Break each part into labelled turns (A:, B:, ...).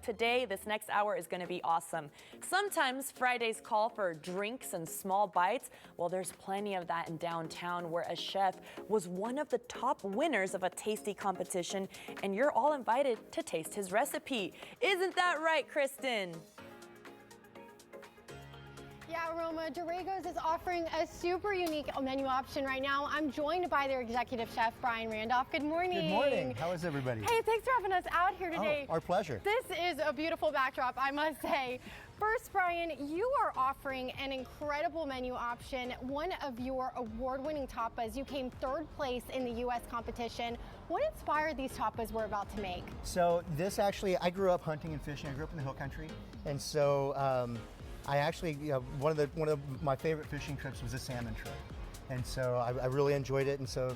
A: today, this next hour is going to be awesome. Sometimes Fridays call for drinks and small bites. Well, there's plenty of that in downtown, where a chef was one of the top winners of a tasty competition, and you're all invited to taste his recipe. Isn't that right, Kristen?
B: Yeah, Roma, Dorrego's is offering a super unique menu option right now. I'm joined by their executive chef, Brian Randolph. Good morning.
C: Good morning. How is everybody?
B: Hey, thanks for having us out here today.
C: Oh, our pleasure.
B: This is a beautiful backdrop, I must say. First, Brian, you are offering an incredible menu option, one of your award-winning tapas. You came third place in the U.S. competition. What inspired these tapas we're about to make?
C: So this actually, I grew up hunting and fishing. I grew up in the hill country, and so I actually, one of my favorite fishing trips was a salmon trip, and so I really enjoyed it. And so,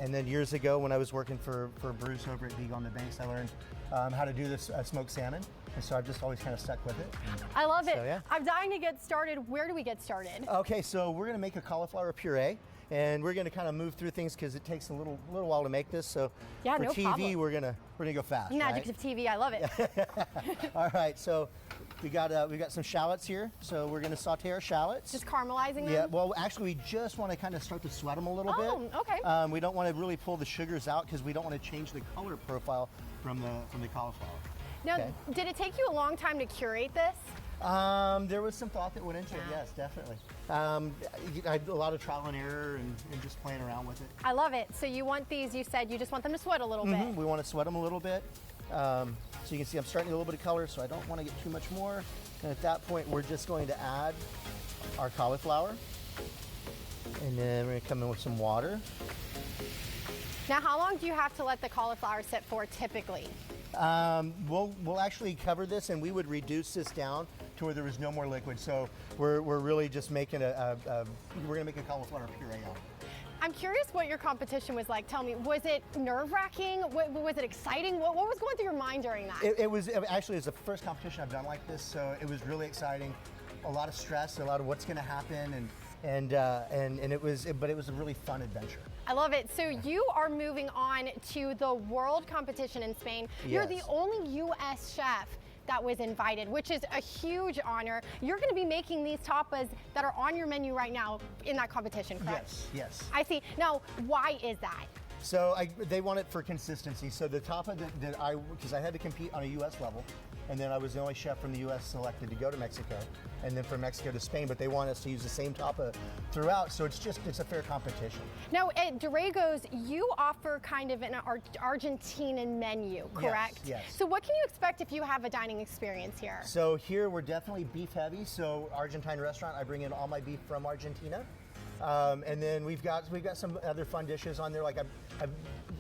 C: and then years ago when I was working for Bruce over at Beagle on the Banks, I learned how to do this smoked salmon, and so I've just always kind of stuck with it.
B: I love it.
C: So, yeah.
B: I'm dying to get started. Where do we get started?
C: Okay, so we're gonna make a cauliflower puree. And we're going to kind of move through things because it takes a little while to make this. So
B: yeah,
C: for
B: no
C: TV,
B: problem.
C: we're gonna go fast.
B: Magic
C: right?
B: of TV, I love it.
C: All right, so we got some shallots here. So we're going to saute our shallots.
B: Just caramelizing them?
C: Yeah. Well, actually, we just want to kind of start to sweat them a little bit.
B: Oh, okay.
C: We don't want to really pull the sugars out because we don't want to change the color profile from the cauliflower.
B: Now,
C: okay.
B: Did it take you a long time to curate this?
C: There was some thought that went into it, yes, definitely. I had a lot of trial and error and just playing around with it.
B: I love it. So you want these, you said you just want them to sweat a little bit.
C: We want to sweat them a little bit. So you can see I'm starting a little bit of color, so I don't want to get too much more. And at that point, we're just going to add our cauliflower. And then we're going to come in with some water.
B: Now, how long do you have to let the cauliflower sit for typically?
C: We'll actually cover this, and we would reduce this down to where there was no more liquid. So we're really just making we're gonna make a cauliflower puree out.
B: I'm curious what your competition was like. Tell me, was it nerve-wracking? Was it exciting? What was going through your mind during that?
C: It was the first competition I've done like this, so it was really exciting. A lot of stress, a lot of what's gonna happen, and it was a really fun adventure.
B: I love it. So you are moving on to the world competition in Spain.
C: Yes.
B: You're the only U.S. chef that was invited, which is a huge honor. You're going to be making these tapas that are on your menu right now in that competition, correct?
C: Yes.
B: I see. Now, why is that?
C: So they want it for consistency. So the tapa because I had to compete on a U.S. level, and then I was the only chef from the U.S. selected to go to Mexico, and then from Mexico to Spain, but they want us to use the same tapa throughout, so it's a fair competition.
B: Now at Dorrego's, you offer kind of an Argentinian menu, correct?
C: Yes.
B: So what can you expect if you have a dining experience here?
C: So here we're definitely beef heavy, so Argentine restaurant, I bring in all my beef from Argentina. And then we've got some other fun dishes on there. Like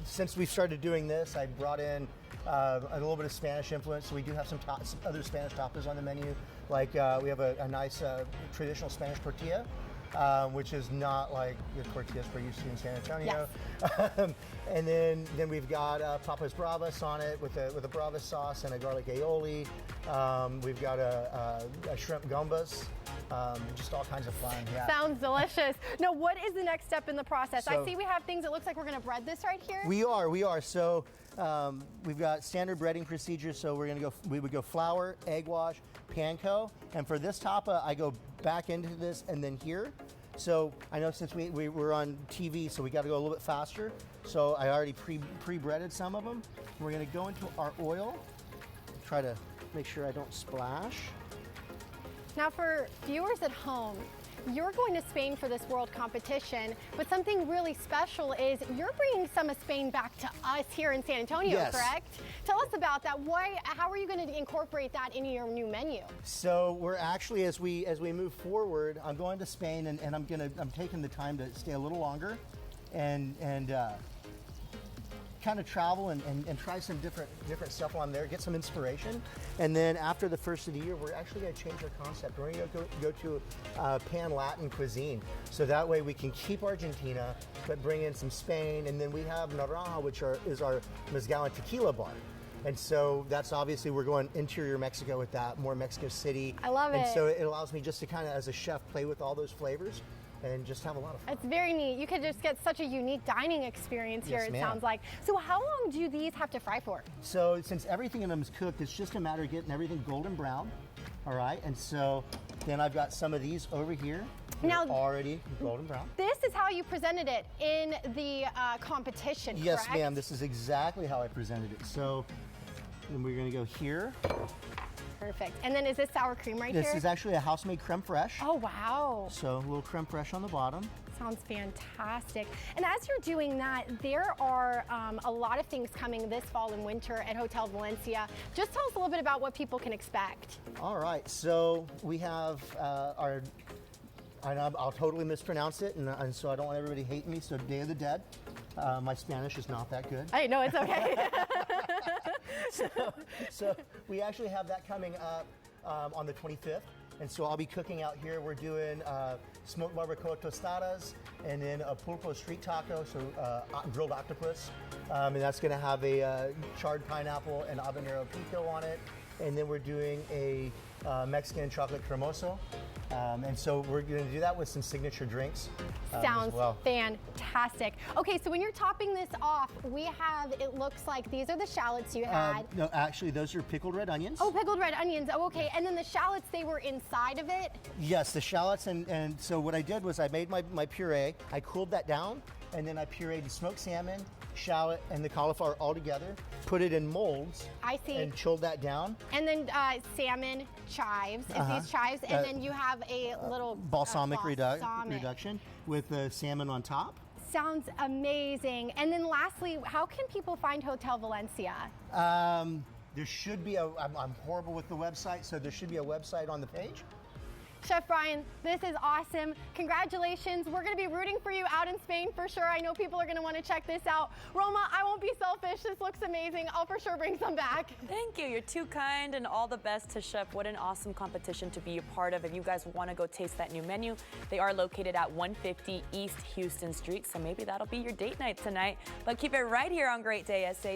C: since we started doing this, I brought in a little bit of Spanish influence. So we do have some other Spanish tapas on the menu. Like we have a nice traditional Spanish tortilla, which is not like the tortillas we're used to in San Antonio.
B: Yes.
C: And then we've got papas bravas on it with a bravas sauce and a garlic aioli. We've got a shrimp gambas. Just all kinds of fun. Yeah.
B: Sounds delicious. Now, what is the next step in the process?
C: So,
B: I see we have things. It looks like we're going to bread this right here.
C: We are. So we've got standard breading procedures. So we would go flour, egg wash, panko, and for this tapa, I go back into this and then here. So I know since we were on TV, so we got to go a little bit faster. So I already pre-breaded some of them. We're going to go into our oil. Try to make sure I don't splash.
B: Now for viewers at home, you're going to Spain for this world competition, but something really special is you're bringing some of Spain back to us here in San Antonio,
C: yes.
B: Correct? Tell us about that. How are you going to incorporate that into your new menu?
C: So we're actually, as we move forward, I'm going to Spain and I'm taking the time to stay a little longer and kind of travel and try some different stuff while I'm there, get some inspiration. And then after the first of the year, we're actually going to change our concept. We're going to go to pan-Latin cuisine. So that way we can keep Argentina, but bring in some Spain. And then we have Naranja, which is our mezcal and tequila bar. And so that's obviously, we're going interior Mexico with that, more Mexico City.
B: I love it.
C: And so it allows me just to kind of, as a chef, play with all those flavors. and just have a lot of fun.
B: It's very neat. You could just get such a unique dining experience here,
C: Yes,
B: it
C: ma'am.
B: sounds like. So how long do these have to fry for?
C: So since everything in them is cooked, it's just a matter of getting everything golden brown. All right, and so then I've got some of these over here.
B: Now-
C: They're already golden brown.
B: This is how you presented it in the competition,
C: Yes,
B: correct?
C: ma'am. This is exactly how I presented it. So then we're going to go here.
B: Perfect. And then is this sour cream right
C: This
B: here?
C: is actually a house-made creme fraiche.
B: Oh, wow.
C: So a little creme fraiche on the bottom.
B: Sounds fantastic. And as you're doing that, there are a lot of things coming this fall and winter at Hotel Valencia. Just tell us a little bit about what people can expect.
C: All right, so we have our, and I'll totally mispronounce it, and so I don't want everybody hating me, so Day of the Dead. My Spanish is not that good.
B: Hey, no, it's okay.
C: So we actually have that coming up on the 25th. And so I'll be cooking out here. We're doing smoked barbacoa tostadas and then a pulpo street taco, so grilled octopus. And that's gonna have a charred pineapple and habanero pico on it. And then we're doing a Mexican chocolate cremoso. And so we're gonna do that with some signature drinks as
B: Sounds
C: well.
B: fantastic. Okay, so when you're topping this off, we have, it looks like these are the shallots you had.
C: No, actually, those are pickled red onions.
B: Oh, pickled red onions. Oh, okay. And then the shallots, they were inside of it.
C: Yes, the shallots, and so what I did was I made my puree, I cooled that down, and then I pureed the smoked salmon, shallot, and the cauliflower all together, put it in molds,
B: I see.
C: and chilled that down.
B: And then salmon chives, is these chives, and then you have a little
C: Balsamic
B: balsamic.
C: reduction with the salmon on top.
B: Sounds amazing. And then lastly, how can people find Hotel Valencia?
C: There should be I'm horrible with the website, so there should be a website on the page.
B: Chef Brian, this is awesome. Congratulations. We're going to be rooting for you out in Spain for sure. I know people are going to want to check this out. Roma, I won't be selfish. This looks amazing. I'll for sure bring some back.
A: Thank you. You're too kind, and all the best to Chef. What an awesome competition to be a part of. If you guys want to go taste that new menu, they are located at 150 East Houston Street, so maybe that'll be your date night tonight. But keep it right here on Great Day SA.